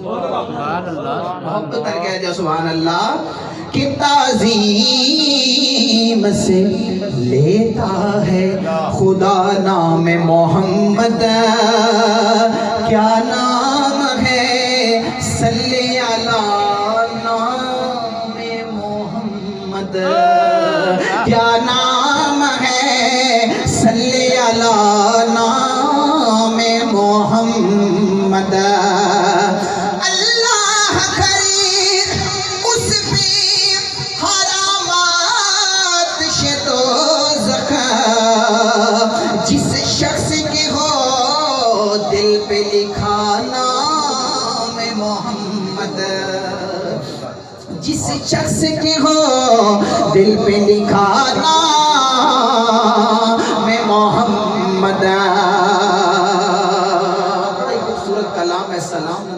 محبت کر کے جو سبحان اللہ کہ تعظیم سے لیتا ہے خدا نام محمد کیا نام ہے صلی علی نام محمد کیا نام ہے صلی علی نام محمد اللہ خرید اس پہ حرامات سے دوزخ جس شخص کے ہو دل پہ لکھا نام محمد جس شخص کے ہو دل پہ لکھا نام محمد بڑا خوبصورت کلام ہے سلام